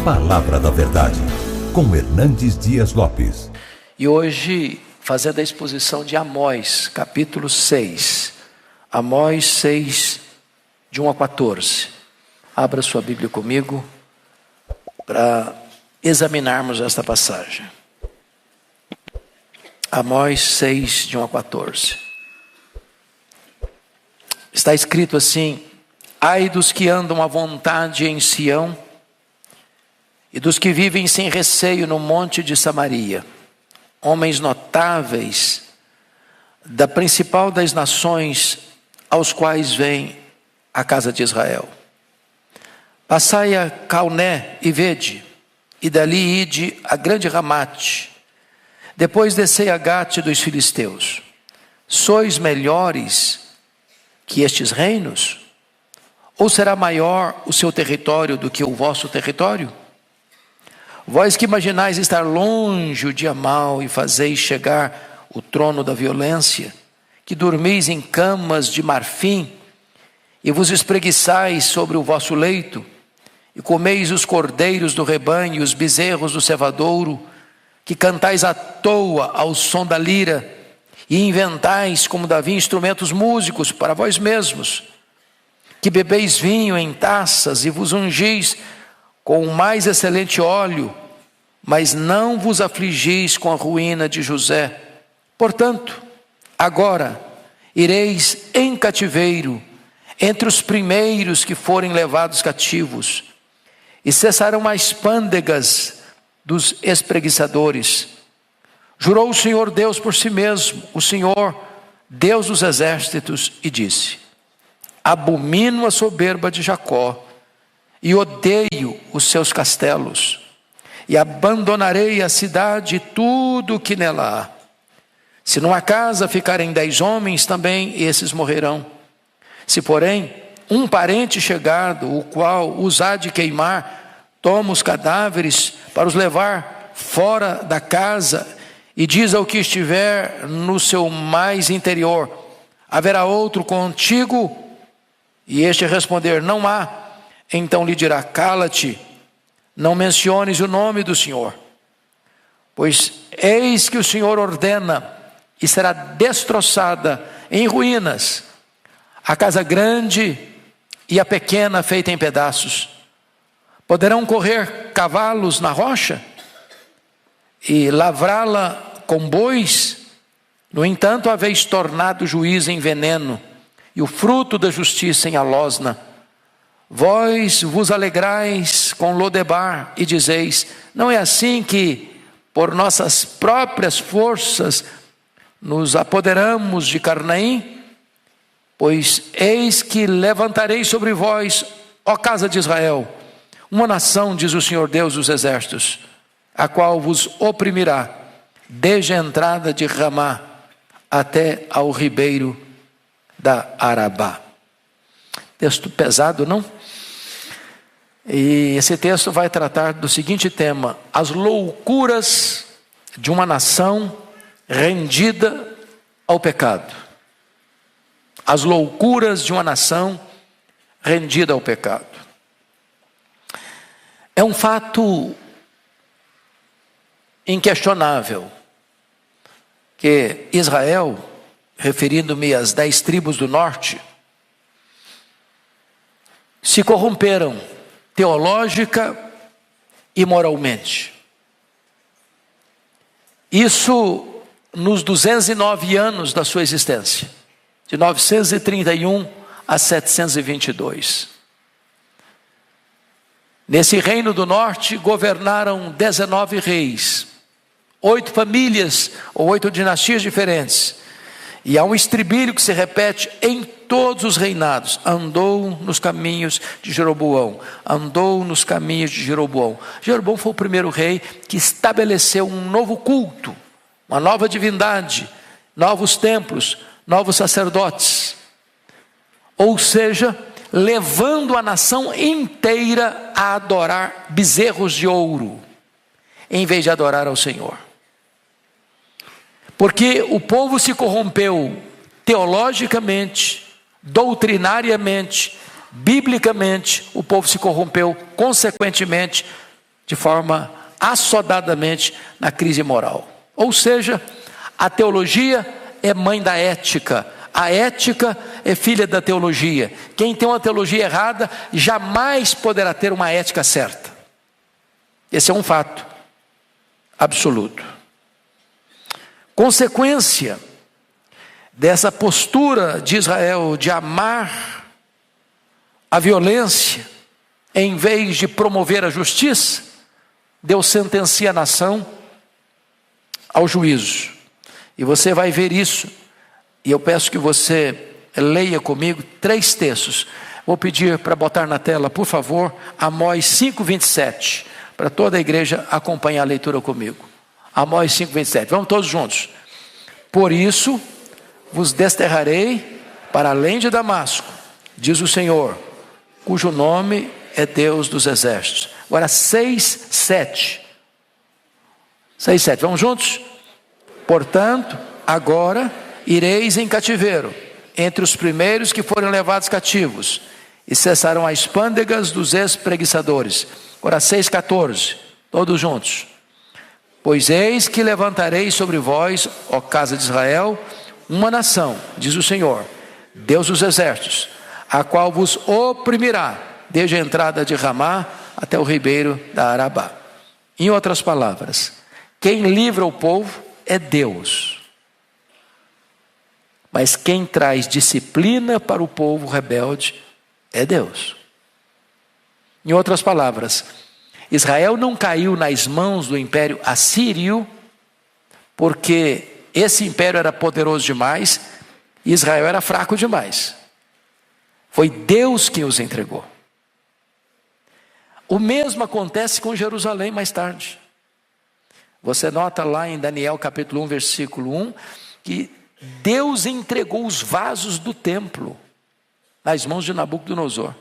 Palavra da Verdade, com Hernandes Dias Lopes. E hoje, fazendo a exposição de Amós, capítulo 6. Amós 6, de 1 a 14. Abra sua Bíblia comigo para examinarmos esta passagem. Amós 6, de 1 a 14. Está escrito assim: ai dos que andam à vontade em Sião, e dos que vivem sem receio no monte de Samaria, homens notáveis da principal das nações, aos quais vem a casa de Israel. Passai a Calné e vede, e dali ide a grande Ramate, depois descei a Gate dos filisteus. Sois melhores que estes reinos? Ou será maior o seu território do que o vosso território? Vós que imaginais estar longe o dia mau e fazeis chegar o trono da violência, que dormis em camas de marfim e vos espreguiçais sobre o vosso leito, e comeis os cordeiros do rebanho e os bezerros do cevadouro, que cantais à toa ao som da lira, e inventais como Davi instrumentos músicos para vós mesmos, que bebeis vinho em taças e vos ungis com o mais excelente óleo, mas não vos afligis com a ruína de José. Portanto, agora ireis em cativeiro entre os primeiros que forem levados cativos, e cessarão as pândegas dos espreguiçadores. Jurou o Senhor Deus por si mesmo, o Senhor Deus dos exércitos, e disse: abomino a soberba de Jacó e odeio os seus castelos, e abandonarei a cidade e tudo o que nela há. Se numa casa ficarem 10 homens, também esses morrerão. Se porém um parente chegado, o qual os há de queimar, toma os cadáveres para os levar fora da casa, e diz ao que estiver no seu mais interior: haverá outro contigo? E este responder: não há. Então lhe dirá: cala-te, não menciones o nome do Senhor, pois eis que o Senhor ordena, e será destroçada em ruínas a casa grande e a pequena feita em pedaços. Poderão correr cavalos na rocha e lavrá-la com bois? No entanto, haveis tornado o juízo em veneno e o fruto da justiça em alosna. Vós vos alegrais com Lodebar e dizeis: não é assim que por nossas próprias forças nos apoderamos de Carnaim? Pois eis que levantarei sobre vós, ó casa de Israel, uma nação, diz o Senhor Deus dos exércitos, a qual vos oprimirá, desde a entrada de Ramá até ao ribeiro da Arabá. Texto pesado, não? E esse texto vai tratar do seguinte tema: as loucuras de uma nação rendida ao pecado. As loucuras de uma nação rendida ao pecado. É um fato inquestionável que Israel, referindo-me às 10 tribos do norte, se corromperam teológica e moralmente. Isso nos 209 anos da sua existência, de 931 a 722. Nesse reino do norte governaram 19 reis, 8 famílias ou 8 dinastias diferentes. E há um estribilho que se repete em todos os reinados: andou nos caminhos de Jeroboão, andou nos caminhos de Jeroboão. Jeroboão foi o primeiro rei que estabeleceu um novo culto, uma nova divindade, novos templos, novos sacerdotes. Ou seja, levando a nação inteira a adorar bezerros de ouro, em vez de adorar ao Senhor. Porque o povo se corrompeu teologicamente, doutrinariamente, biblicamente. O povo se corrompeu consequentemente de forma assodadamente na crise moral. Ou seja, a teologia é mãe da ética. A ética é filha da teologia. Quem tem uma teologia errada jamais poderá ter uma ética certa. Esse é um fato absoluto. Consequência dessa postura de Israel de amar a violência em vez de promover a justiça, Deus sentencia a nação ao juízo. E você vai ver isso. E eu peço que você leia comigo 3 textos. Vou pedir para botar na tela, por favor, Amós 5:27, para toda a igreja acompanhar a leitura comigo. Amós 5:27, vamos todos juntos. Por isso vos desterrarei para além de Damasco, diz o Senhor, cujo nome é Deus dos exércitos. Agora 6:7, vamos juntos? Portanto, agora ireis em cativeiro, entre os primeiros que forem levados cativos, e cessarão as pândegas dos espreguiçadores. Agora 6:14, todos juntos. Pois eis que levantarei sobre vós, ó casa de Israel, uma nação, diz o Senhor, Deus dos exércitos, a qual vos oprimirá, desde a entrada de Ramá até o ribeiro da Arabá. Em outras palavras, quem livra o povo é Deus. Mas quem traz disciplina para o povo rebelde é Deus. Em outras palavras, Israel não caiu nas mãos do império assírio, porque esse império era poderoso demais e Israel era fraco demais. Foi Deus quem os entregou. O mesmo acontece com Jerusalém mais tarde. Você nota lá em Daniel capítulo 1, versículo 1, que Deus entregou os vasos do templo nas mãos de Nabucodonosor.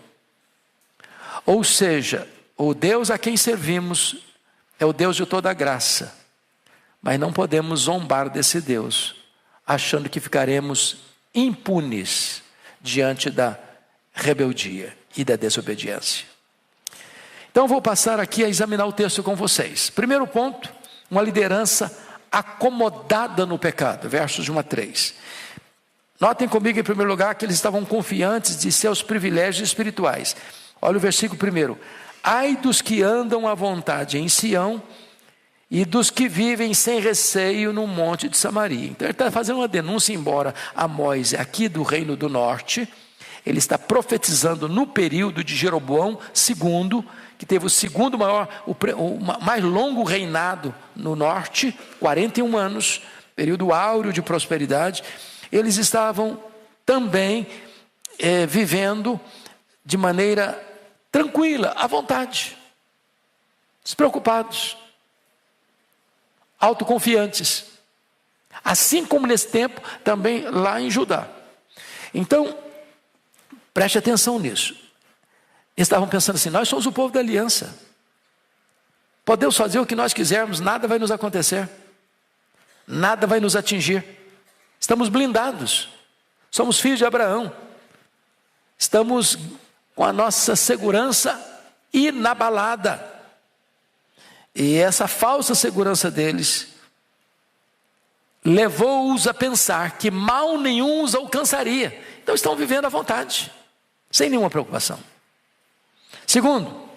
Ou seja, o Deus a quem servimos é o Deus de toda a graça. Mas não podemos zombar desse Deus, achando que ficaremos impunes diante da rebeldia e da desobediência. Então vou passar aqui a examinar o texto com vocês. Primeiro ponto, uma liderança acomodada no pecado, versos de 1 a 3. Notem comigo em primeiro lugar que eles estavam confiantes de seus privilégios espirituais. Olha o versículo 1. Ai dos que andam à vontade em Sião e dos que vivem sem receio no monte de Samaria. Então ele está fazendo uma denúncia, embora Amós é aqui do reino do norte, ele está profetizando no período de Jeroboão II, que teve o segundo maior, o mais longo reinado no norte, 41 anos, período áureo de prosperidade. Eles estavam também vivendo de maneira tranquila, à vontade, despreocupados, autoconfiantes, assim como nesse tempo também lá em Judá. Então, preste atenção nisso. Eles estavam pensando assim: nós somos o povo da aliança, podemos fazer o que nós quisermos, nada vai nos acontecer, nada vai nos atingir, estamos blindados, somos filhos de Abraão, estamos com a nossa segurança inabalada. E essa falsa segurança deles levou-os a pensar que mal nenhum os alcançaria. Então estão vivendo à vontade, sem nenhuma preocupação. Segundo,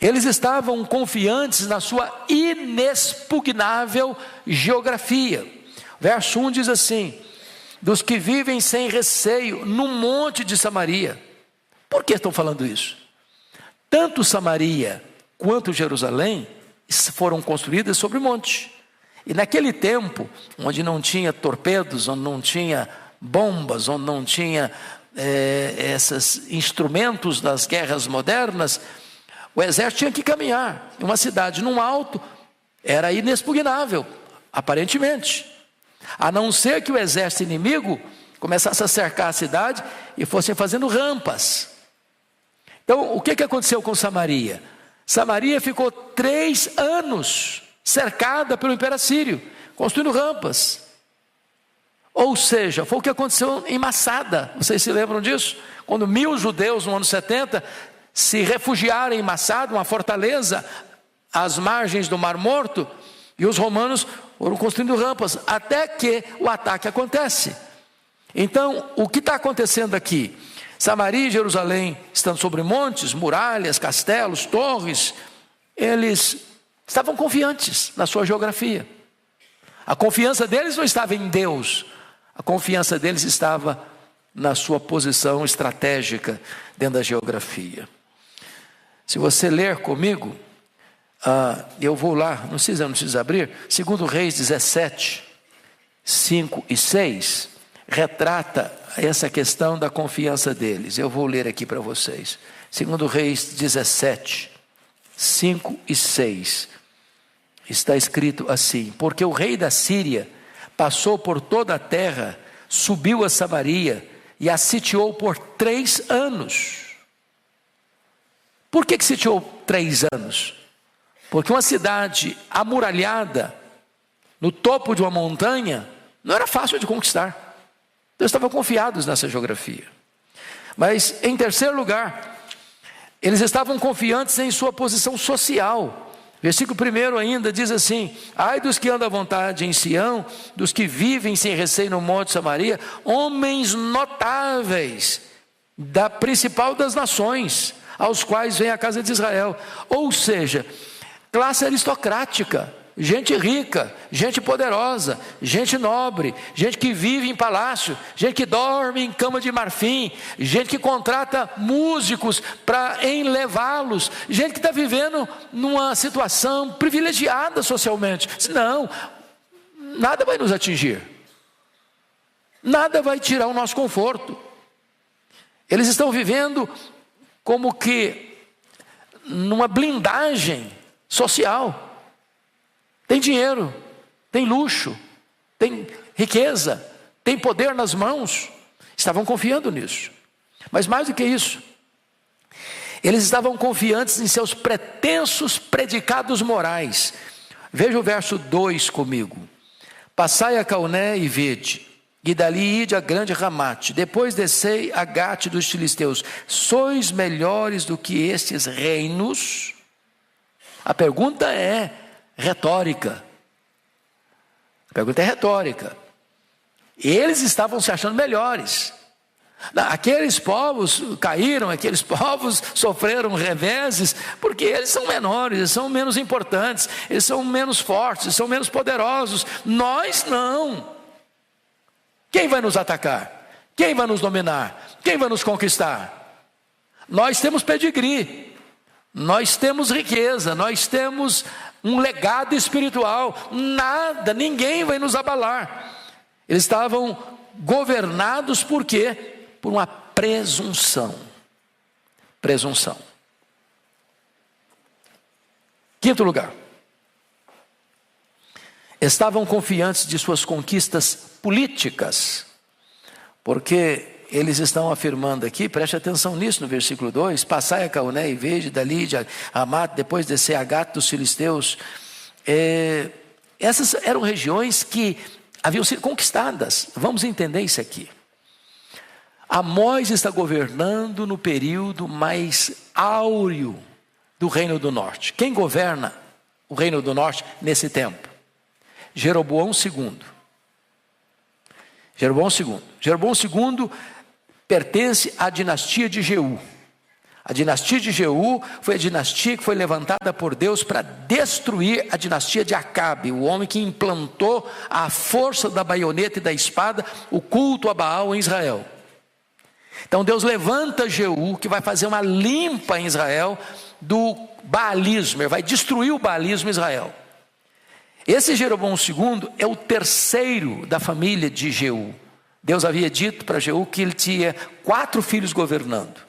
eles estavam confiantes na sua inexpugnável geografia. Verso 1 diz assim: dos que vivem sem receio no monte de Samaria. Por que estão falando isso? Tanto Samaria quanto Jerusalém foram construídas sobre monte. E naquele tempo, onde não tinha torpedos, onde não tinha bombas, onde não tinha esses instrumentos das guerras modernas, o exército tinha que caminhar. Uma cidade num alto era inexpugnável, aparentemente, a não ser que o exército inimigo começasse a cercar a cidade e fossem fazendo rampas. Então, o que aconteceu com Samaria? Samaria ficou 3 anos cercada pelo Império Assírio, construindo rampas. Ou seja, foi o que aconteceu em Massada. Vocês se lembram disso? Quando 1000 judeus no ano 70 se refugiaram em Massada, uma fortaleza às margens do Mar Morto, e os romanos foram construindo rampas, até que o ataque acontece. Então, o que está acontecendo aqui? Samaria e Jerusalém estão sobre montes, muralhas, castelos, torres. Eles estavam confiantes na sua geografia. A confiança deles não estava em Deus, a confiança deles estava na sua posição estratégica dentro da geografia. Se você ler comigo, eu vou lá, não precisa abrir, 2 Reis 17, 5 e 6, retrata essa questão da confiança deles. Eu vou ler aqui para vocês. 2 Reis 17, 5 e 6, está escrito assim: porque o rei da Síria passou por toda a terra, subiu a Samaria e a sitiou por 3 anos. Por que sitiou 3 anos? Porque uma cidade amuralhada, no topo de uma montanha, não era fácil de conquistar. Eles estavam confiados nessa geografia. Mas, em terceiro lugar, eles estavam confiantes em sua posição social. Versículo 1 ainda diz assim: ai dos que andam à vontade em Sião, dos que vivem sem receio no monte de Samaria, homens notáveis da principal das nações, aos quais vem a casa de Israel. Ou seja, classe aristocrática, gente rica, gente poderosa, gente nobre, gente que vive em palácio, gente que dorme em cama de marfim, gente que contrata músicos para enlevá-los, gente que está vivendo numa situação privilegiada socialmente. Não, nada vai nos atingir, nada vai tirar o nosso conforto. Eles estão vivendo como que numa blindagem social. Tem dinheiro, tem luxo, tem riqueza, tem poder nas mãos. Estavam confiando nisso. Mas mais do que isso, eles estavam confiantes em seus pretensos predicados morais. Veja o verso 2 comigo: passai a Cauné e vede, e dali ide a grande Ramate, depois descei a Gate dos filisteus. Sois melhores do que estes reinos? A pergunta é retórica. A pergunta é retórica. Eles estavam se achando melhores. Aqueles povos caíram, aqueles povos sofreram reveses, porque eles são menores, eles são menos importantes, eles são menos fortes, eles são menos poderosos. Nós não. Quem vai nos atacar? Quem vai nos dominar? Quem vai nos conquistar? Nós temos pedigree, nós temos riqueza, nós temos um legado espiritual. Nada, ninguém vai nos abalar. Eles estavam governados por quê? Por uma presunção. Presunção. Quinto lugar, estavam confiantes de suas conquistas políticas, porque eles estão afirmando aqui, preste atenção nisso no versículo 2: passai a Cauné e vede, dali de Ramate, depois descer a Gate dos filisteus. Essas eram regiões que haviam sido conquistadas. Vamos entender isso aqui. Amós está governando no período mais áureo do Reino do Norte. Quem governa o Reino do Norte nesse tempo? Jeroboão II. Jeroboão II pertence à dinastia de Jeú. A dinastia de Jeú foi a dinastia que foi levantada por Deus para destruir a dinastia de Acabe, o homem que implantou a força da baioneta e da espada, o culto a Baal em Israel. Então Deus levanta Jeú, que vai fazer uma limpa em Israel do baalismo, ele vai destruir o baalismo em Israel. Esse Jeroboão II é o terceiro da família de Jeú. Deus havia dito para Jeú que ele tinha 4 filhos governando.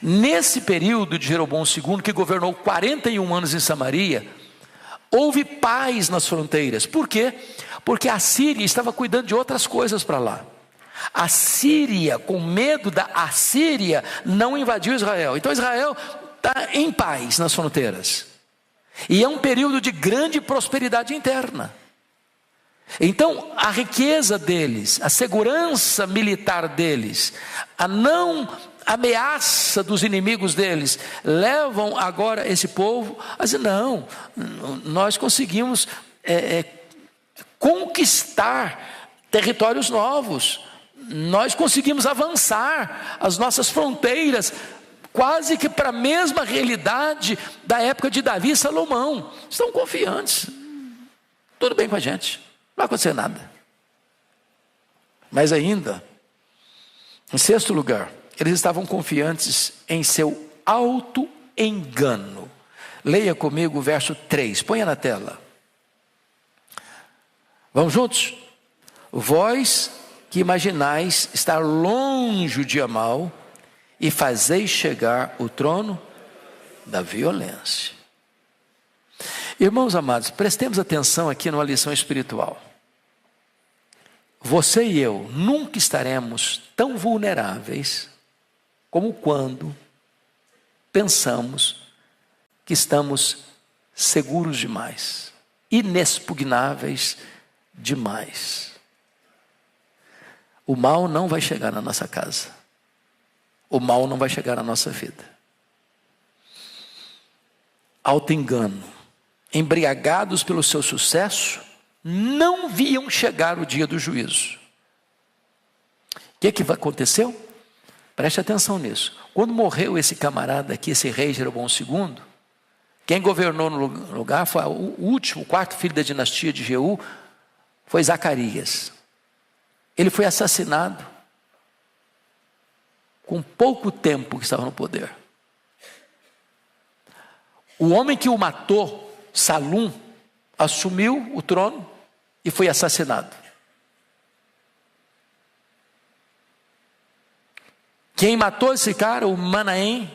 Nesse período de Jeroboão II, que governou 41 anos em Samaria, houve paz nas fronteiras. Por quê? Porque a Síria estava cuidando de outras coisas para lá. A Síria, com medo da Assíria, não invadiu Israel. Então Israel está em paz nas fronteiras. E é um período de grande prosperidade interna. Então a riqueza deles, a segurança militar deles, a não ameaça dos inimigos deles, levam agora esse povo a dizer: não, nós conseguimos conquistar territórios novos, nós conseguimos avançar as nossas fronteiras, quase que para a mesma realidade da época de Davi e Salomão. Estão confiantes, tudo bem com a gente, não vai acontecer nada. Mas ainda, em sexto lugar, eles estavam confiantes em seu auto-engano. Leia comigo o verso 3, ponha na tela. Vamos juntos? Vós que imaginais estar longe de mal e fazeis chegar o trono da violência. Irmãos amados, prestemos atenção aqui numa lição espiritual. Você e eu nunca estaremos tão vulneráveis como quando pensamos que estamos seguros demais, inexpugnáveis demais. O mal não vai chegar na nossa casa, o mal não vai chegar na nossa vida. Auto-engano, embriagados pelo seu sucesso, não viam chegar o dia do juízo. O que aconteceu? Preste atenção nisso. Quando morreu esse camarada aqui, esse rei Jeroboão II, quem governou no lugar foi o último, o quarto filho da dinastia de Jeú, foi Zacarias. Ele foi assassinado com pouco tempo que estava no poder. O homem que o matou, Salum, assumiu o trono e foi assassinado. Quem matou esse cara, o Menahem,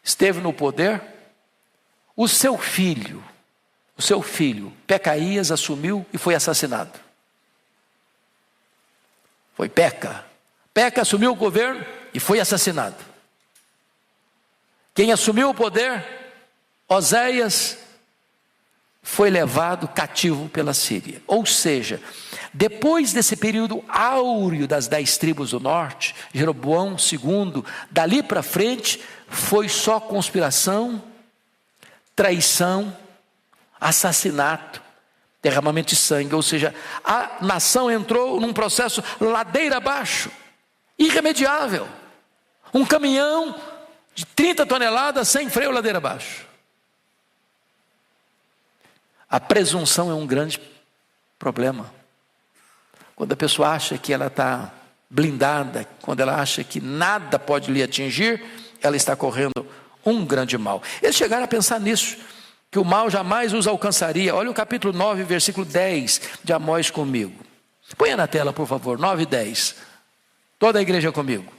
esteve no poder. O seu filho, Pecaías, assumiu e foi assassinado. Foi Peca assumiu o governo e foi assassinado. Quem assumiu o poder, Oséias, foi levado cativo pela Síria. Ou seja, depois desse período áureo das 10 tribos do norte, Jeroboão II, dali para frente, foi só conspiração, traição, assassinato, derramamento de sangue. Ou seja, a nação entrou num processo ladeira abaixo, irremediável. Um caminhão de 30 toneladas sem freio ladeira abaixo. A presunção é um grande problema. Quando a pessoa acha que ela está blindada, quando ela acha que nada pode lhe atingir, ela está correndo um grande mal. Eles chegaram a pensar nisso, que o mal jamais os alcançaria. Olha o capítulo 9, versículo 10 de Amós comigo. Ponha na tela, por favor, 9 e 10. Toda a igreja comigo.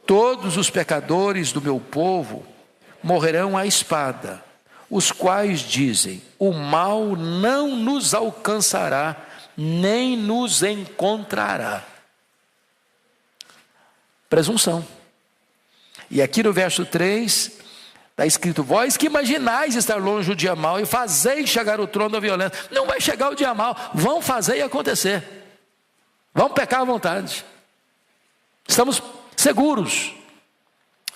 Todos os pecadores do meu povo morrerão à espada, os quais dizem: o mal não nos alcançará, nem nos encontrará. Presunção. E aqui no verso 3, está escrito: vós que imaginais estar longe do dia mau e fazeis chegar o trono da violência. Não vai chegar o dia mau, vão fazer e acontecer. Vão pecar à vontade. Estamos seguros.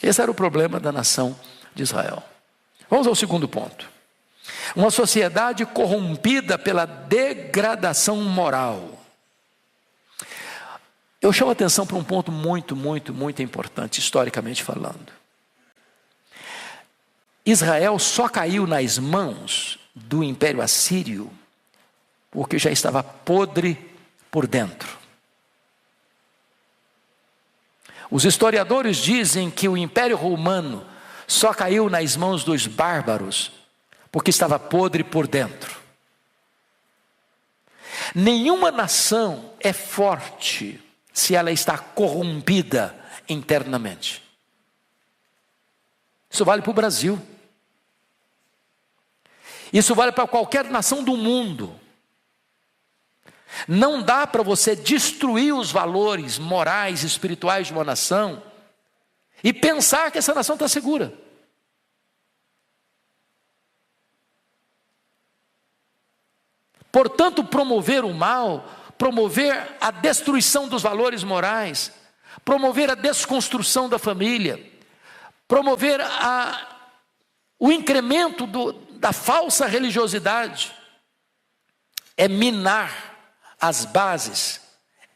Esse era o problema da nação de Israel. Vamos ao segundo ponto. Uma sociedade corrompida pela degradação moral. Eu chamo a atenção para um ponto muito importante, historicamente falando. Israel só caiu nas mãos do Império Assírio porque já estava podre por dentro. Os historiadores dizem que o Império Romano só caiu nas mãos dos bárbaros porque estava podre por dentro. Nenhuma nação é forte se ela está corrompida internamente. Isso vale para o Brasil. Isso vale para qualquer nação do mundo. Não dá para você destruir os valores morais e espirituais de uma nação e pensar que essa nação está segura. Portanto, promover o mal, promover a destruição dos valores morais, promover a desconstrução da família, promover o incremento da falsa religiosidade, é minar as bases,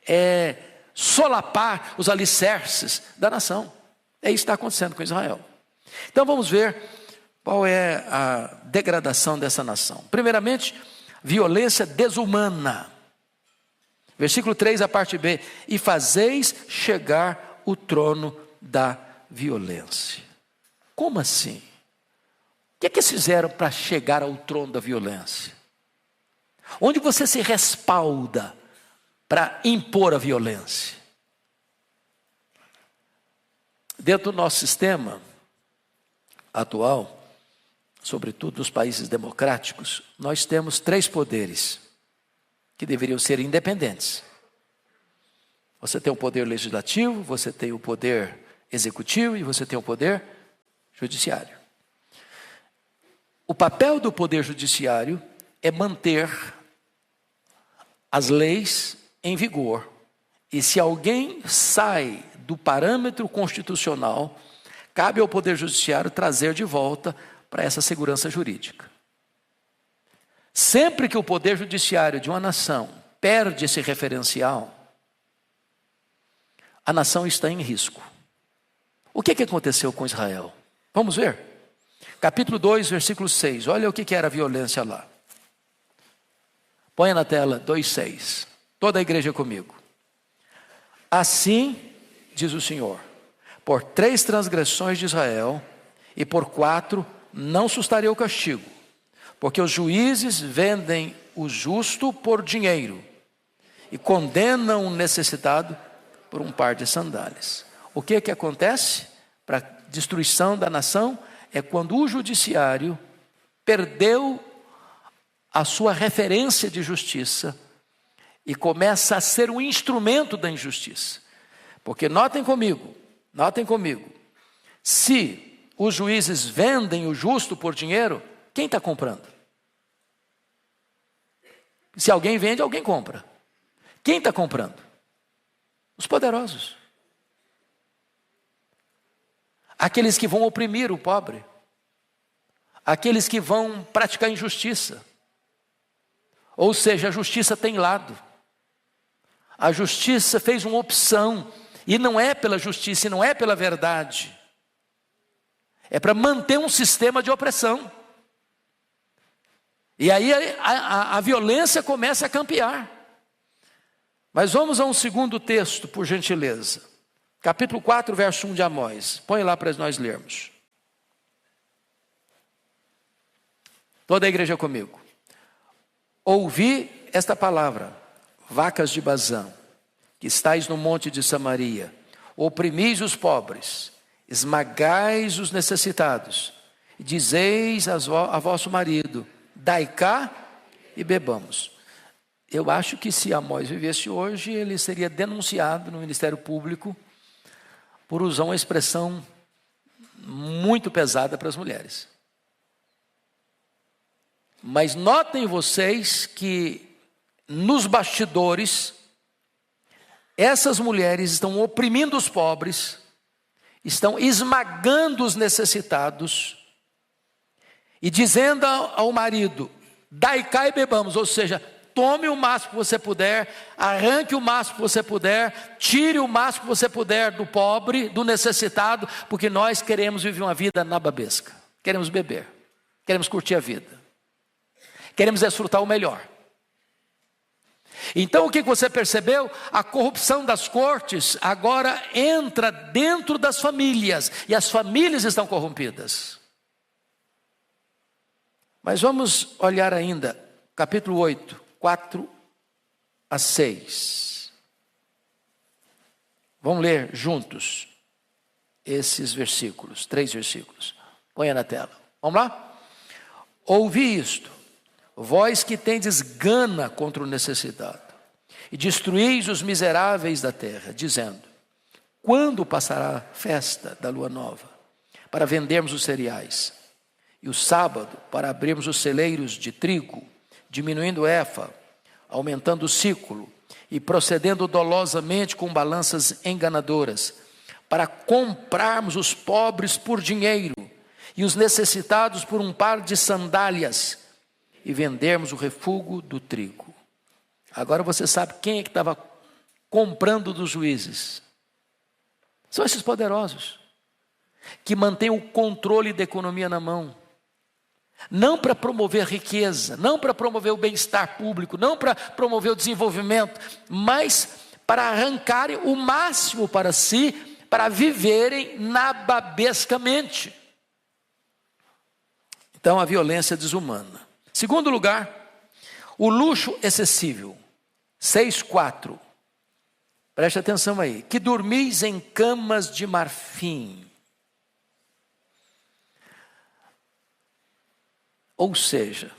é solapar os alicerces da nação. É isso que está acontecendo com Israel. Então vamos ver qual é a degradação dessa nação. Primeiramente, violência desumana. Versículo 3, a parte B. E fazeis chegar o trono da violência. Como assim? O que é que eles fizeram para chegar ao trono da violência? Onde você se respalda para impor a violência? Dentro do nosso sistema atual, sobretudo nos países democráticos, nós temos 3 poderes que deveriam ser independentes. Você tem o poder legislativo, você tem o poder executivo e você tem o poder judiciário. O papel do poder judiciário é manter as leis em vigor. E se alguém sai do parâmetro constitucional, cabe ao Poder Judiciário trazer de volta para essa segurança jurídica. Sempre que o Poder Judiciário de uma nação perde esse referencial, a nação está em risco. O que aconteceu com Israel? Vamos ver? Capítulo 2, versículo 6. Olha o que era a violência lá. Põe na tela 2,6. Toda a igreja comigo. Assim, diz o Senhor, por 3 transgressões de Israel, e por 4 não sustarei o castigo, porque os juízes vendem o justo por dinheiro, e condenam o necessitado por um par de sandálias. O que acontece para a destruição da nação? É quando o judiciário perdeu a sua referência de justiça e começa a ser um instrumento da injustiça. Porque notem comigo, se os juízes vendem o justo por dinheiro, quem está comprando? Se alguém vende, alguém compra. Quem está comprando? Os poderosos. Aqueles que vão oprimir o pobre. Aqueles que vão praticar injustiça. Ou seja, a justiça tem lado. A justiça fez uma opção. E não é pela justiça, e não é pela verdade. É para manter um sistema de opressão. E aí a violência começa a campear. Mas vamos a um segundo texto, por gentileza. Capítulo 4, verso 1 de Amós. Põe lá para nós lermos. Toda a igreja comigo. Ouvi esta palavra, vacas de Bazã, que estáis no monte de Samaria, oprimis os pobres, esmagais os necessitados, e dizeis a vosso marido, dai cá e bebamos. Eu acho que se Amós vivesse hoje, ele seria denunciado no Ministério Público por usar uma expressão muito pesada para as mulheres. Mas notem vocês que nos bastidores, essas mulheres estão oprimindo os pobres, estão esmagando os necessitados e dizendo ao marido, dai cá e bebamos, ou seja, tome o máximo que você puder, arranque o máximo que você puder, tire o máximo que você puder do pobre, do necessitado, porque nós queremos viver uma vida nababesca, queremos beber, queremos curtir a vida, queremos desfrutar o melhor. Então o que você percebeu? A corrupção das cortes agora entra dentro das famílias, e as famílias estão corrompidas. Mas vamos olhar ainda, capítulo 8, 4 a 6. Vamos ler juntos esses versículos, 3 versículos. Ponha na tela. Vamos lá? Ouvi isto, vós que tendes gana contra o necessitado, e destruís os miseráveis da terra, dizendo, quando passará a festa da lua nova, para vendermos os cereais, e o sábado para abrirmos os celeiros de trigo, diminuindo o efa, aumentando o ciclo, e procedendo dolosamente com balanças enganadoras, para comprarmos os pobres por dinheiro e os necessitados por um par de sandálias e vendermos o refúgio do trigo. Agora você sabe quem é que estava comprando dos juízes? São esses poderosos, que mantêm o controle da economia na mão. Não para promover riqueza, não para promover o bem-estar público, não para promover o desenvolvimento, mas para arrancarem o máximo para si, para viverem nababescamente. Então a violência desumana. Segundo lugar, o luxo excessivo. 6,4. Preste atenção aí. Que dormis em camas de marfim. Ou seja,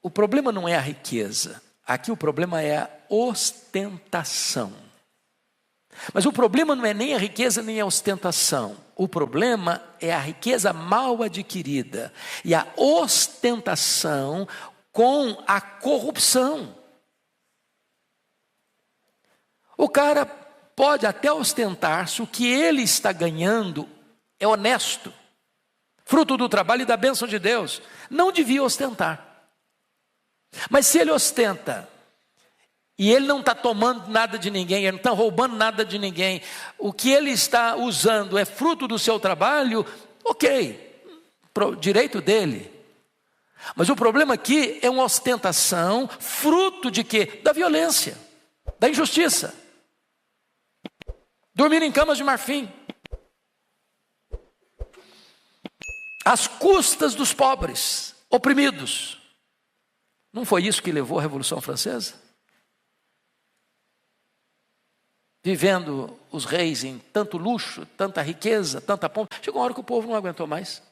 o problema não é a riqueza. Aqui o problema é a ostentação. Mas o problema não é nem a riqueza nem a ostentação. O problema é a riqueza mal adquirida e a ostentação com a corrupção. O cara pode até ostentar se o que ele está ganhando é honesto, fruto do trabalho e da bênção de Deus. Não devia ostentar. Mas se ele ostenta e ele não está tomando nada de ninguém, ele não está roubando nada de ninguém, o que ele está usando é fruto do seu trabalho, ok, direito dele. Mas o problema aqui é uma ostentação, fruto de quê? Da violência, da injustiça. Dormir em camas de marfim, às custas dos pobres, oprimidos. Não foi isso que levou à Revolução Francesa? Vivendo os reis em tanto luxo, tanta riqueza, tanta pompa. Chegou uma hora que o povo não aguentou mais.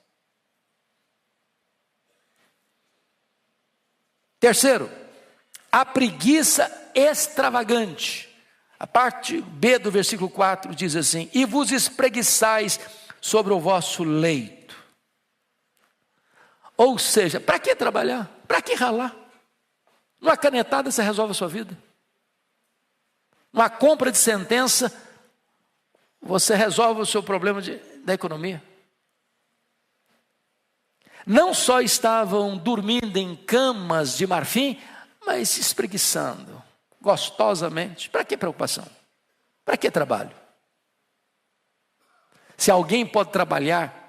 Terceiro, a preguiça extravagante. A parte B do versículo 4 diz assim: e vos espreguiçais sobre o vosso leito. Ou seja, para que trabalhar? Para que ralar? Numa canetada você resolve a sua vida. Numa compra de sentença, você resolve o seu problema da economia. Não só estavam dormindo em camas de marfim, mas se espreguiçando, gostosamente. Para que preocupação? Para que trabalho? Se alguém pode trabalhar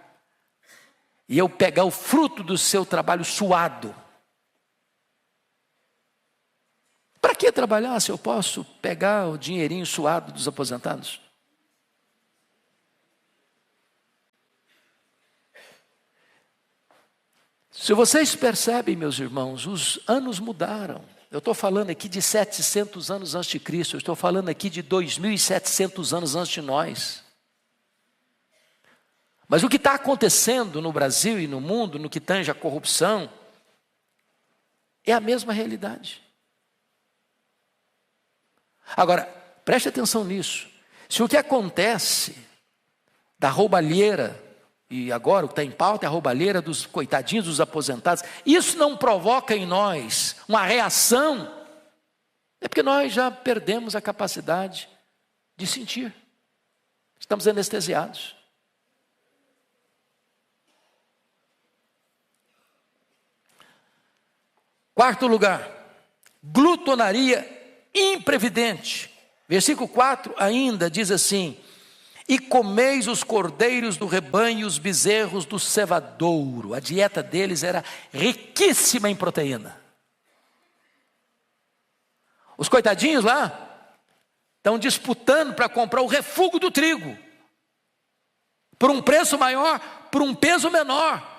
e eu pegar o fruto do seu trabalho suado, para que trabalhar se eu posso pegar o dinheirinho suado dos aposentados? Se vocês percebem, meus irmãos, os anos mudaram. Eu estou falando aqui de 700 anos antes de Cristo, eu estou falando aqui de 2.700 anos antes de nós. Mas o que está acontecendo no Brasil e no mundo, no que tange a corrupção, é a mesma realidade. Agora, preste atenção nisso. Se o que acontece da roubalheira, e agora o que está em pauta é a roubalheira dos coitadinhos, dos aposentados, isso não provoca em nós uma reação, é porque nós já perdemos a capacidade de sentir. Estamos anestesiados. Quarto lugar, glutonaria imprevidente. Versículo 4 ainda diz assim: e comeis os cordeiros do rebanho e os bezerros do cevadouro. A dieta deles era riquíssima em proteína. Os coitadinhos lá estão disputando para comprar o refúgio do trigo, por um preço maior, por um peso menor.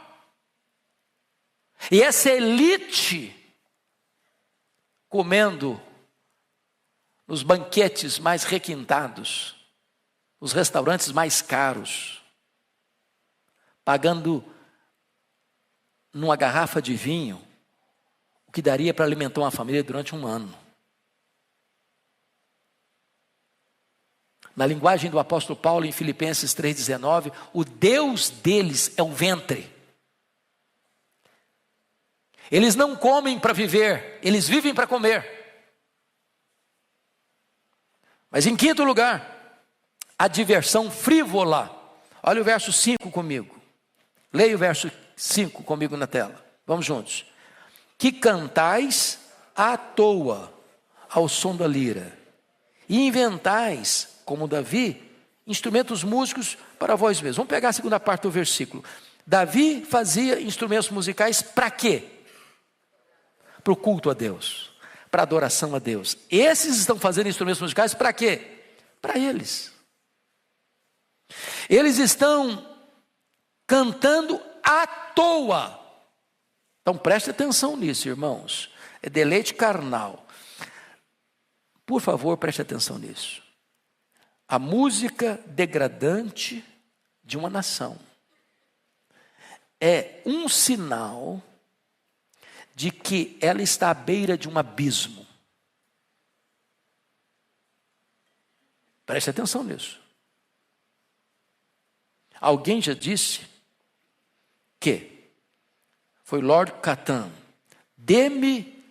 E essa elite comendo nos banquetes mais requintados, os restaurantes mais caros, pagando numa garrafa de vinho o que daria para alimentar uma família durante um ano. Na linguagem do apóstolo Paulo em Filipenses 3,19, o Deus deles é o ventre. Eles não comem para viver, eles vivem para comer. Mas em quinto lugar, a diversão frívola. Olha o verso 5 comigo. Leia o verso 5 comigo na tela. Vamos juntos. Que cantais à toa ao som da lira, e inventais, como Davi, instrumentos músicos para vós mesmos. Vamos pegar a segunda parte do versículo. Davi fazia instrumentos musicais para quê? Para o culto a Deus, para a adoração a Deus. Esses estão fazendo instrumentos musicais para quê? Para eles. Eles estão cantando à toa. Então preste atenção nisso, irmãos. É deleite carnal. Por favor, preste atenção nisso. A música degradante de uma nação é um sinal de que ela está à beira de um abismo. Preste atenção nisso. Alguém já disse que foi Lord Catan: dê-me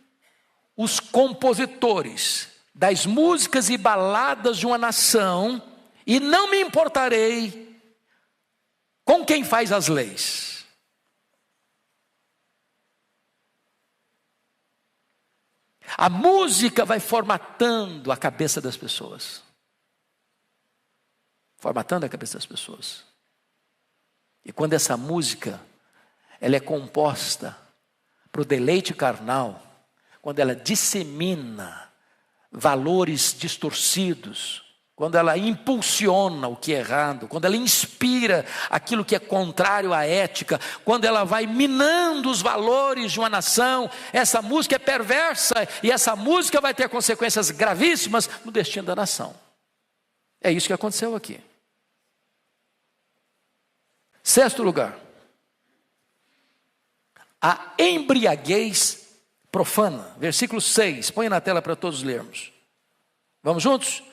os compositores das músicas e baladas de uma nação, e não me importarei com quem faz as leis. A música vai formatando a cabeça das pessoas. Formatando a cabeça das pessoas. E quando essa música, ela é composta para o deleite carnal, quando ela dissemina valores distorcidos, quando ela impulsiona o que é errado, quando ela inspira aquilo que é contrário à ética, quando ela vai minando os valores de uma nação, essa música é perversa e essa música vai ter consequências gravíssimas no destino da nação. É isso que aconteceu aqui. Sexto lugar, a embriaguez profana. Versículo 6, põe na tela para todos lermos. Vamos juntos?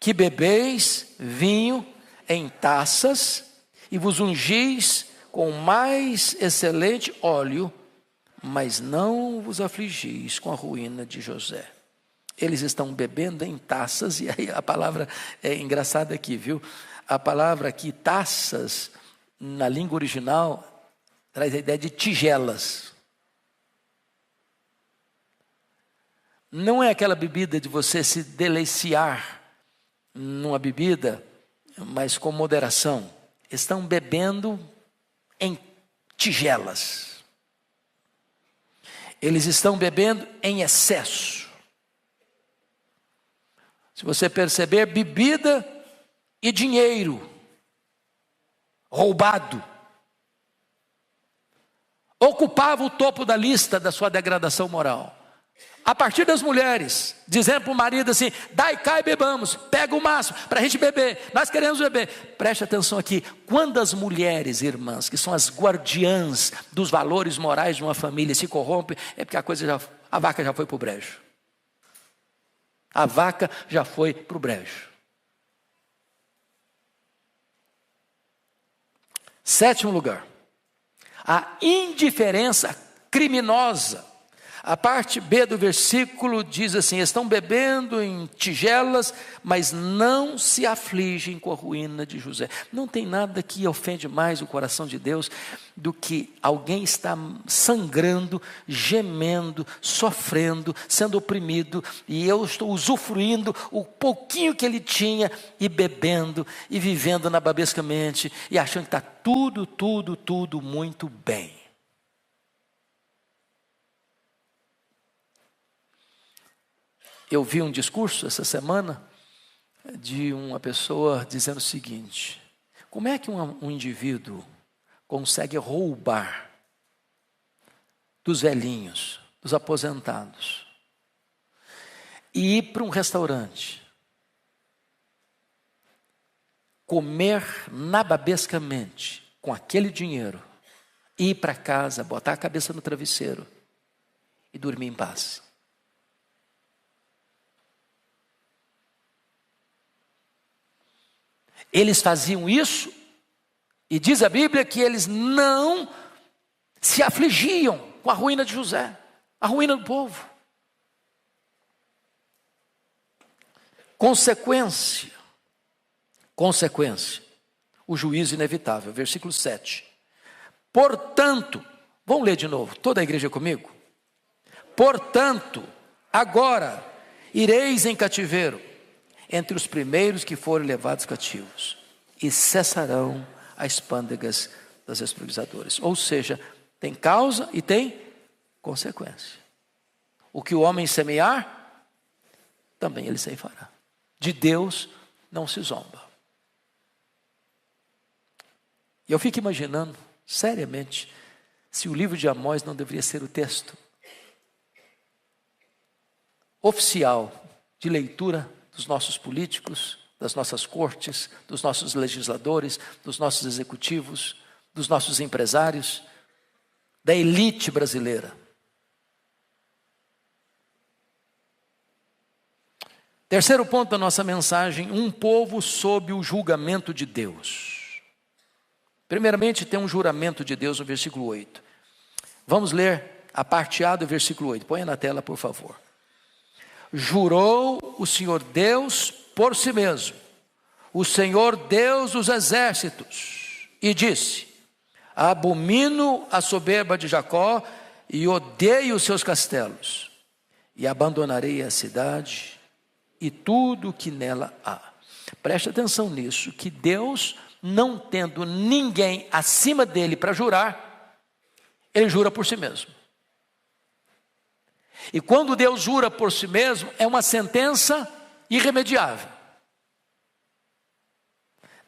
Que bebeis vinho em taças e vos ungis com o mais excelente óleo, mas não vos afligis com a ruína de José. Eles estão bebendo em taças, e aí a palavra é engraçada aqui, viu? A palavra aqui, taças, na língua original, traz a ideia de tigelas. Não é aquela bebida de você se deliciar numa bebida, mas com moderação. Estão bebendo em tigelas. Eles estão bebendo em excesso. Se você perceber, bebida e dinheiro roubado ocupava o topo da lista da sua degradação moral. A partir das mulheres, dizendo para o marido assim: dai cá e bebamos, pega o máximo para a gente beber, nós queremos beber. Preste atenção aqui, quando as mulheres, irmãs, que são as guardiãs dos valores morais de uma família, se corrompem, é porque a vaca já foi para o brejo. A vaca já foi para o brejo. Sétimo lugar, a indiferença criminosa. A parte B do versículo diz assim: estão bebendo em tigelas, mas não se afligem com a ruína de José. Não tem nada que ofende mais o coração de Deus do que alguém estar sangrando, gemendo, sofrendo, sendo oprimido, e eu estou usufruindo o pouquinho que ele tinha, e bebendo, e vivendo nababescamente, e achando que está tudo muito bem. Eu vi um discurso essa semana de uma pessoa dizendo o seguinte: como é que um indivíduo consegue roubar dos velhinhos, dos aposentados, e ir para um restaurante, comer nababescamente com aquele dinheiro, ir para casa, botar a cabeça no travesseiro e dormir em paz? Eles faziam isso, e diz a Bíblia que eles não se afligiam com a ruína de José, a ruína do povo. Consequência, o juízo inevitável, versículo 7. Portanto, vamos ler de novo, toda a igreja comigo? Portanto, agora ireis em cativeiro entre os primeiros que forem levados cativos, e cessarão as pândegas das escravizadoras. Ou seja, tem causa e tem consequência. O que o homem semear, também ele ceifará. De Deus não se zomba. E eu fico imaginando, seriamente, se o livro de Amós não deveria ser o texto oficial de leitura dos nossos políticos, das nossas cortes, dos nossos legisladores, dos nossos executivos, dos nossos empresários, da elite brasileira. Terceiro ponto da nossa mensagem: um povo sob o julgamento de Deus. Primeiramente, tem um juramento de Deus no versículo 8. Vamos ler a parte A do versículo 8. Põe na tela, por favor. Jurou o Senhor Deus por si mesmo, o Senhor Deus dos exércitos, e disse: abomino a soberba de Jacó e odeio os seus castelos, e abandonarei a cidade e tudo que nela há. Preste atenção nisso, que Deus, não tendo ninguém acima dele para jurar, ele jura por si mesmo. E quando Deus jura por si mesmo, é uma sentença irremediável.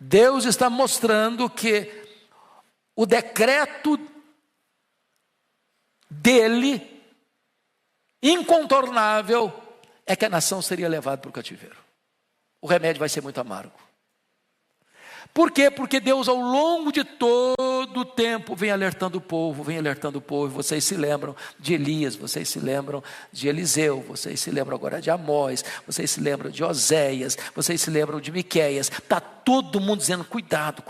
Deus está mostrando que o decreto dele, incontornável, é que a nação seria levada para o cativeiro. O remédio vai ser muito amargo. Por quê? Porque Deus, ao longo de todo o tempo, vem alertando o povo. Vocês se lembram de Elias, vocês se lembram de Eliseu, vocês se lembram agora de Amós, vocês se lembram de Oséias, vocês se lembram de Miqueias. Está todo mundo dizendo: cuidado.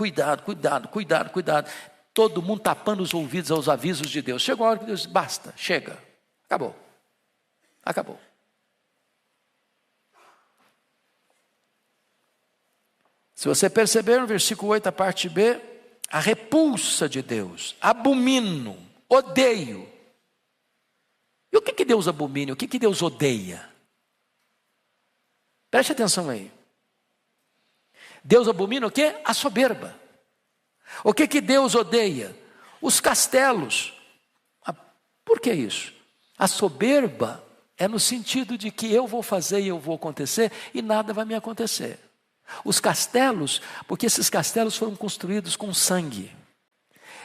Todo mundo tapando os ouvidos aos avisos de Deus. Chegou a hora que Deus diz: basta, chega, acabou. Se você perceber no versículo 8, a parte B, a repulsa de Deus, abomino, odeio. E o que Deus abomina? O que Deus odeia? Preste atenção aí. Deus abomina o quê? A soberba. O que Deus odeia? Os castelos. Por que isso? A soberba é no sentido de que eu vou fazer e eu vou acontecer e nada vai me acontecer. Os castelos, porque esses castelos foram construídos com sangue.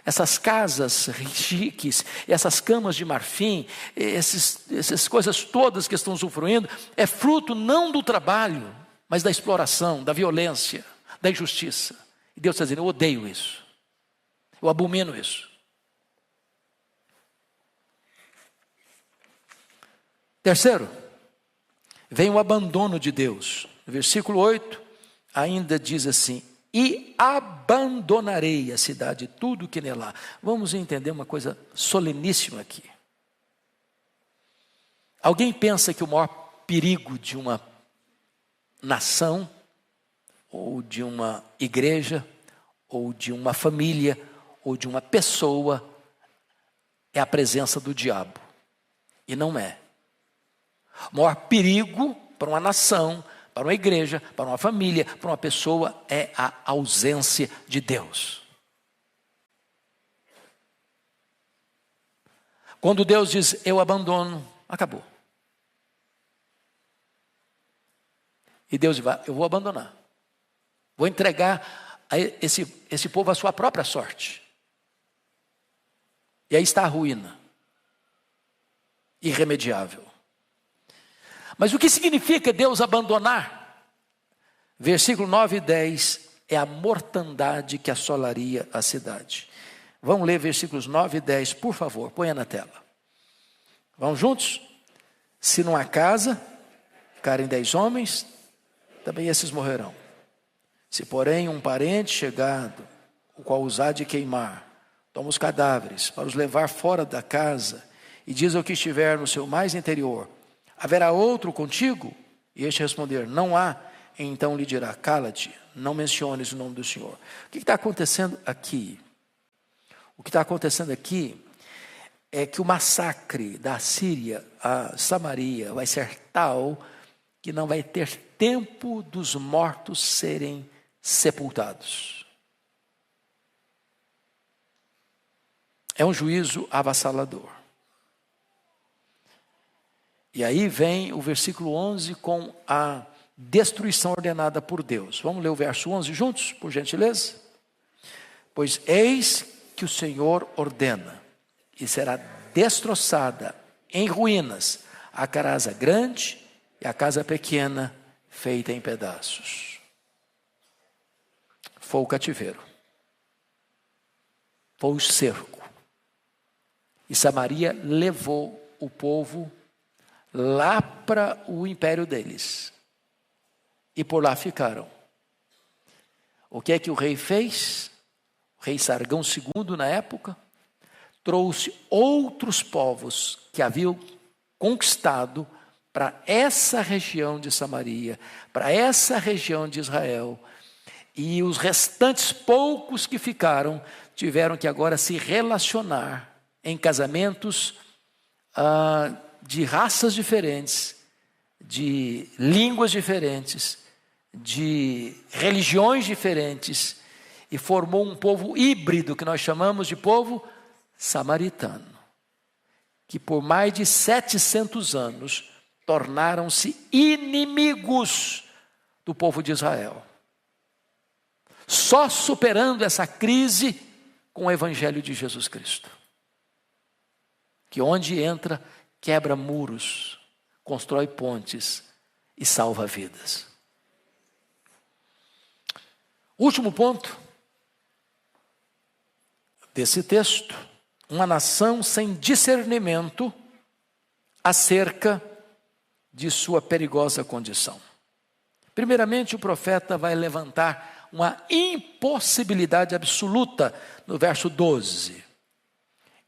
Essas casas chiques, essas camas de marfim, essas coisas todas que estão usufruindo, é fruto não do trabalho, mas da exploração, da violência, da injustiça. E Deus está dizendo: eu odeio isso, eu abomino isso. Terceiro, vem o abandono de Deus. No versículo 8, ainda diz assim: e abandonarei a cidade e tudo que nela há. Vamos entender uma coisa soleníssima aqui. Alguém pensa que o maior perigo de uma nação, ou de uma igreja, ou de uma família, ou de uma pessoa, é a presença do diabo? E não é. O maior perigo para uma nação, para uma igreja, para uma família, para uma pessoa, é a ausência de Deus. Quando Deus diz: eu abandono, acabou. E Deus diz: eu vou abandonar. Vou entregar a esse povo à sua própria sorte. E aí está a ruína. Irremediável. Mas o que significa Deus abandonar? Versículo 9 e 10 é a mortandade que assolaria a cidade. Vamos ler versículos 9 e 10, por favor, ponha na tela. Vamos juntos? Se numa casa ficarem 10 homens, também esses morrerão. Se porém um parente chegado, o qual os há de queimar, toma os cadáveres para os levar fora da casa, e diz ao que estiver no seu mais interior: haverá outro contigo? E este responder: não há. então lhe dirá: cala-te, não menciones o nome do Senhor. O que está acontecendo aqui? O que está acontecendo aqui é que o massacre da Síria a Samaria vai ser tal que não vai ter tempo dos mortos serem sepultados. É um juízo avassalador. E aí vem o versículo 11 com a destruição ordenada por Deus. Vamos ler o verso 11 juntos, por gentileza? Pois eis que o Senhor ordena, e será destroçada em ruínas a casa grande e a casa pequena, feita em pedaços. Foi o cativeiro. Foi o cerco. E Samaria levou o povo lá para o império deles. E por lá ficaram. O que é que o rei fez? O rei Sargão II, na época, trouxe outros povos que haviam conquistado para essa região de Samaria, para essa região de Israel. E os restantes poucos que ficaram tiveram que agora se relacionar em casamentos de raças diferentes, de línguas diferentes, de religiões diferentes, e formou um povo híbrido que nós chamamos de povo samaritano, que por mais de 700 anos tornaram-se inimigos do povo de Israel, só superando essa crise com o evangelho de Jesus Cristo, que onde entra, quebra muros, constrói pontes e salva vidas. Último ponto desse texto: uma nação sem discernimento acerca de sua perigosa condição. Primeiramente, o profeta vai levantar uma impossibilidade absoluta no verso 12,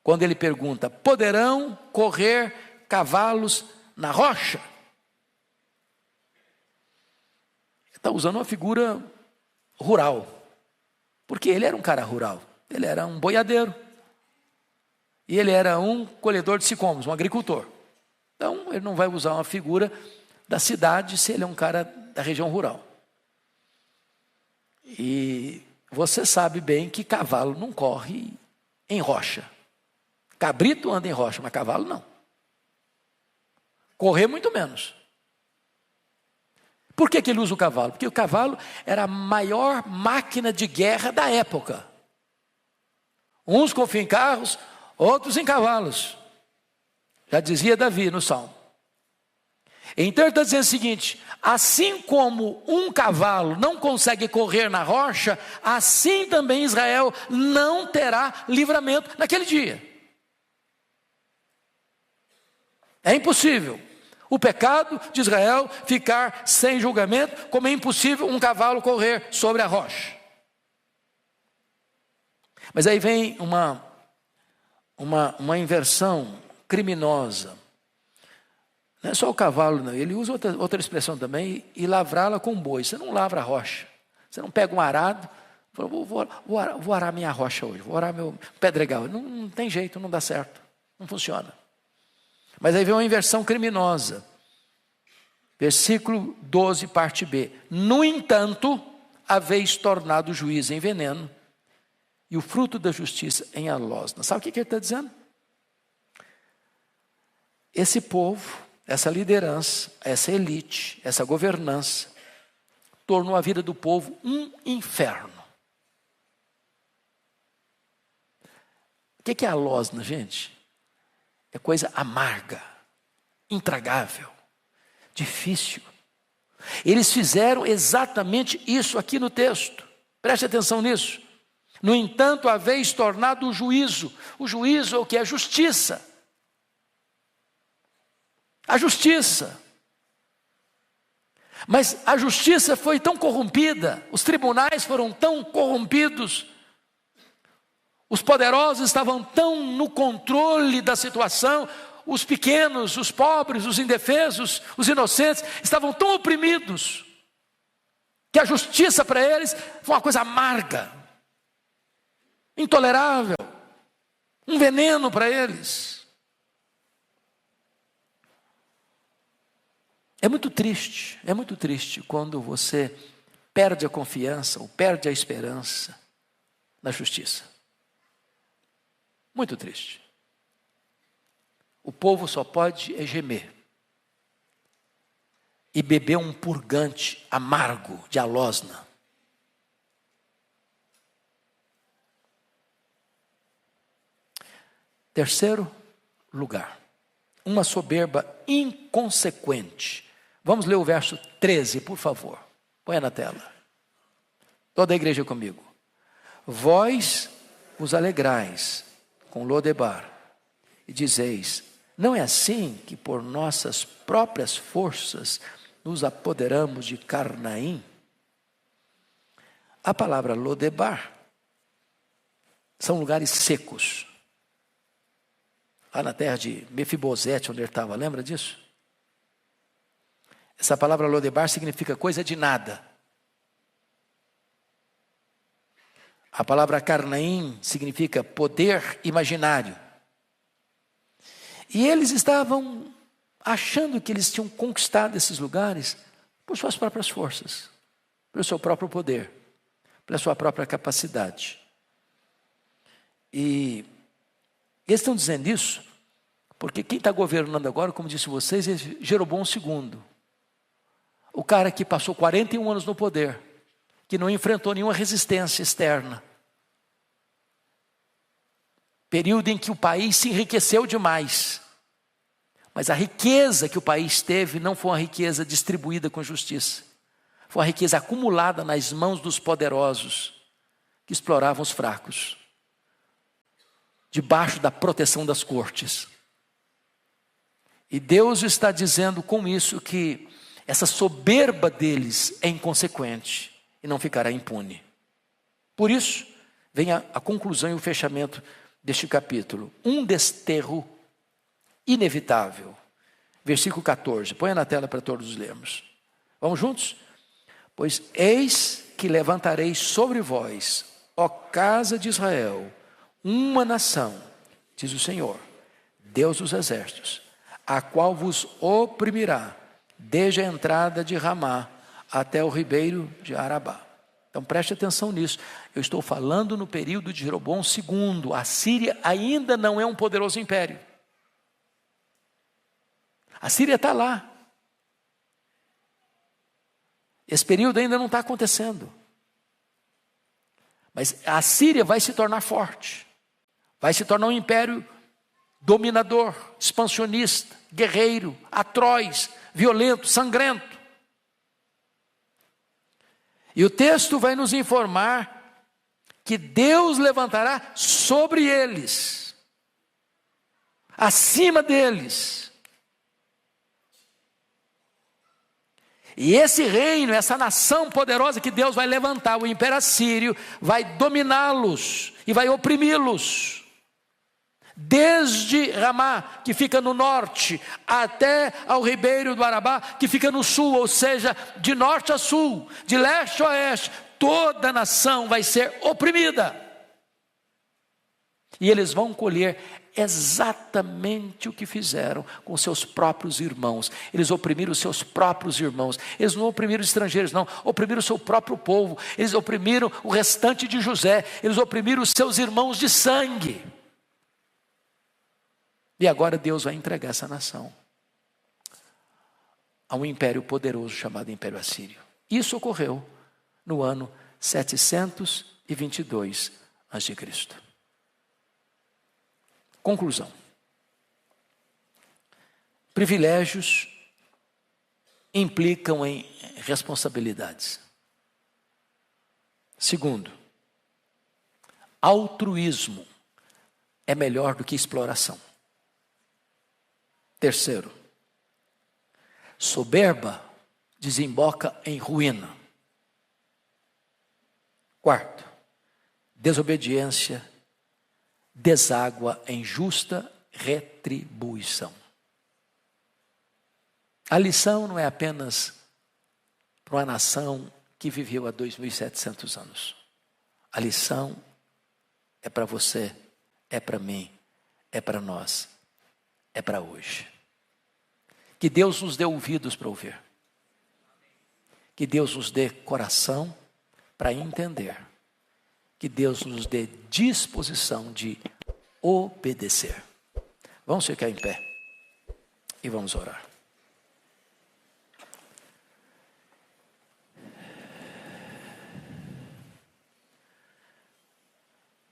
quando ele pergunta: poderão correr cavalos na rocha? Ele está usando uma figura rural, porque ele era um cara rural, ele era um boiadeiro, e ele era um colhedor de sicômoros, um agricultor. Então ele não vai usar uma figura da cidade se ele é um cara da região rural. E você sabe bem que cavalo não corre em rocha. Cabrito anda em rocha, mas cavalo não. Correr muito menos. Por que ele usa o cavalo? Porque o cavalo era a maior máquina de guerra da época. Uns confiam em carros, outros em cavalos. Já dizia Davi no Salmo. Então ele está dizendo o seguinte: assim como um cavalo não consegue correr na rocha, assim também Israel não terá livramento naquele dia. É impossível o pecado de Israel ficar sem julgamento, como é impossível um cavalo correr sobre a rocha. Mas aí vem uma inversão criminosa. Não é só o cavalo, não. Ele usa outra expressão também: e lavrá-la com boi. Você não lavra a rocha. Você não pega um arado e fala: vou arar minha rocha hoje, vou arar meu pedregal. Não tem jeito, não dá certo, não funciona. Mas aí vem uma inversão criminosa. Versículo 12, parte B. No entanto, haveis tornado o juiz em veneno e o fruto da justiça em alosna. Sabe o que ele está dizendo? Esse povo, essa liderança, essa elite, essa governança, tornou a vida do povo um inferno. O que é alosna, gente? É coisa amarga, intragável, difícil. Eles fizeram exatamente isso aqui no texto. Preste atenção nisso. No entanto, haveis tornado o juízo. O juízo é o que? É justiça. A justiça. Mas a justiça foi tão corrompida, os tribunais foram tão corrompidos, os poderosos estavam tão no controle da situação, os pequenos, os pobres, os indefesos, os inocentes estavam tão oprimidos, que a justiça para eles foi uma coisa amarga, intolerável, um veneno para eles. É muito triste quando você perde a confiança ou perde a esperança na justiça. Muito triste. O povo só pode gemer e beber um purgante amargo de alosna. Terceiro lugar, uma soberba inconsequente. Vamos ler o verso 13, por favor. Põe na tela. Toda a igreja comigo. Vós vos alegrais com Lodebar e dizeis: não é assim que por nossas próprias forças nos apoderamos de Carnaim? A palavra Lodebar são lugares secos. Lá na terra de Mefibosete, onde ele estava, lembra disso? Essa palavra Lodebar significa coisa de nada. A palavra Carnaim significa poder imaginário. E eles estavam achando que eles tinham conquistado esses lugares por suas próprias forças, pelo seu próprio poder, pela sua própria capacidade. E eles estão dizendo isso porque quem está governando agora, como disse vocês, é Jeroboão II. O cara que passou 41 anos no poder, que não enfrentou nenhuma resistência externa. Período em que o país se enriqueceu demais. Mas a riqueza que o país teve não foi uma riqueza distribuída com justiça. Foi uma riqueza acumulada nas mãos dos poderosos, que exploravam os fracos, debaixo da proteção das cortes. E Deus está dizendo com isso que essa soberba deles é inconsequente e não ficará impune. Por isso, vem a conclusão e o fechamento deste capítulo. Um desterro inevitável. Versículo 14. Põe na tela para todos lermos. Vamos juntos? Pois eis que levantarei sobre vós, ó casa de Israel, uma nação, diz o Senhor, Deus dos exércitos, a qual vos oprimirá, desde a entrada de Ramá até o ribeiro de Arabá. Então preste atenção nisso. Eu estou falando no período de Jeroboão II. A Síria ainda não é um poderoso império. A Síria está lá. Esse período ainda não está acontecendo. Mas a Síria vai se tornar forte. Vai se tornar um império dominador, expansionista, guerreiro, atroz, violento, sangrento. E o texto vai nos informar que Deus levantará sobre eles, acima deles. E esse reino, essa nação poderosa que Deus vai levantar, o Império Assírio, vai dominá-los e vai oprimi-los. Desde Ramá, que fica no norte, até ao ribeiro do Arabá, que fica no sul, ou seja, de norte a sul, de leste a oeste, toda a nação vai ser oprimida. E eles vão colher exatamente o que fizeram com seus próprios irmãos. Eles oprimiram os seus próprios irmãos. Eles não oprimiram os estrangeiros, não. Oprimiram o seu próprio povo. Eles oprimiram o restante de José. Eles oprimiram os seus irmãos de sangue. E agora Deus vai entregar essa nação a um império poderoso chamado Império Assírio. Isso ocorreu no ano 722 a.C. Conclusão. Privilégios implicam em responsabilidades. Segundo, altruísmo é melhor do que exploração. Terceiro, soberba desemboca em ruína. Quarto, desobediência deságua em justa retribuição. A lição não é apenas para uma nação que viveu há 2.700 anos. A lição é para você, é para mim, é para nós, é para hoje. Que Deus nos dê ouvidos para ouvir. Que Deus nos dê coração para entender. Que Deus nos dê disposição de obedecer. Vamos ficar em pé e vamos orar.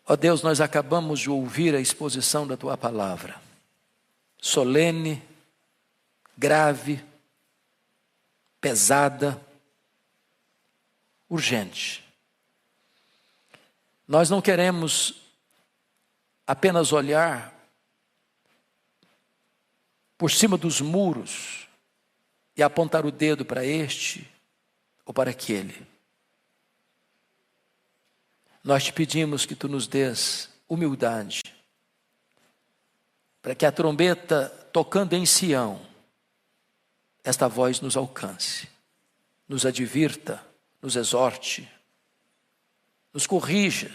Ó Deus, nós acabamos de ouvir a exposição da Tua palavra, solene, grave, pesada, urgente. Nós não queremos apenas olhar por cima dos muros e apontar o dedo para este ou para aquele. Nós te pedimos que Tu nos dês humildade, para que a trombeta tocando em Sião, esta voz nos alcance, nos advirta, nos exorte, nos corrija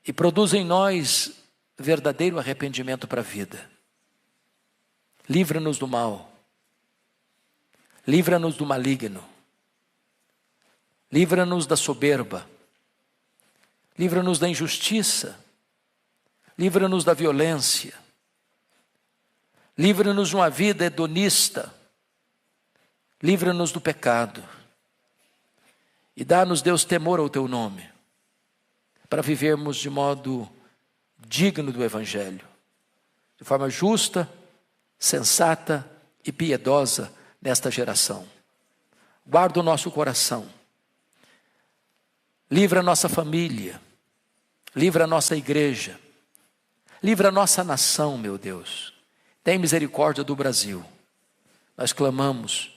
e produza em nós verdadeiro arrependimento para a vida. Livra-nos do mal, livra-nos do maligno, livra-nos da soberba, livra-nos da injustiça, livra-nos da violência, livra-nos de uma vida hedonista, livra-nos do pecado e dá-nos, Deus, temor ao Teu nome, para vivermos de modo digno do Evangelho, de forma justa, sensata e piedosa nesta geração. Guarda o nosso coração, livra a nossa família, livra a nossa igreja, livra a nossa nação, meu Deus. Tem misericórdia do Brasil. Nós clamamos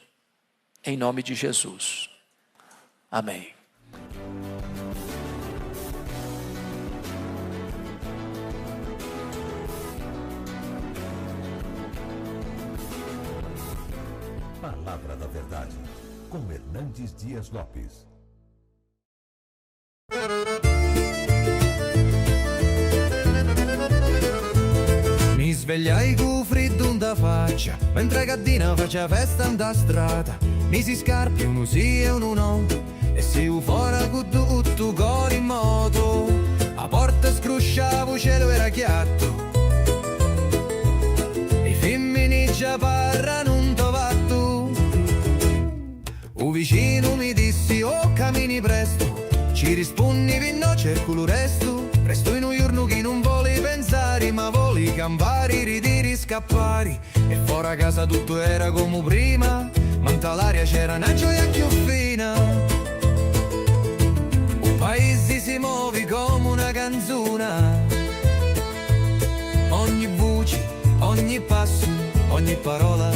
em nome de Jesus. Amém. Palavra da Verdade, com Hernandes Dias Lopes. Mi svegliai con freddo da faccia, mentre Caddina faccia festa in strada. Misi scarpe, uno sì e uno no, e si fuori con tutto cori in moto. A porta scrusciavo, il cielo era chiatto, e i femmini già parlano un tovatto. Un vicino mi dissi, oh cammini presto, ci rispondi no, cerco lo resto. Presto in un giorno che non vuole pensare, ma vuole campare, ridere, scappare. E fuori a casa tutto era come prima, ma in l'aria c'era una gioia più fina. Un paese si muove come una canzone, ogni voce, ogni passo, ogni parola.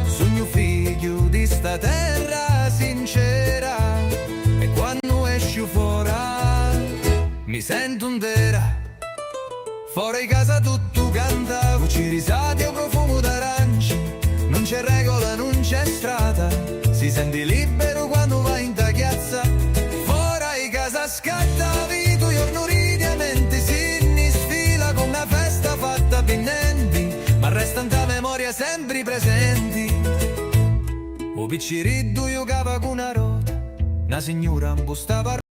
Sogno figlio di sta terra sincera, e quando esci fuori mi sento intera. Fuori casa tutto canta, voci risate o profumo d'arancia. Non c'è regola, non c'è strada, si sente libero quando vai in tagliazza. Fuori casa scatta vita, giorno ridi a mente, si sfila con una festa fatta pinnenti, ma resta in ta memoria sempre presenti. O picciriddu giocava con una rota, una signora impostava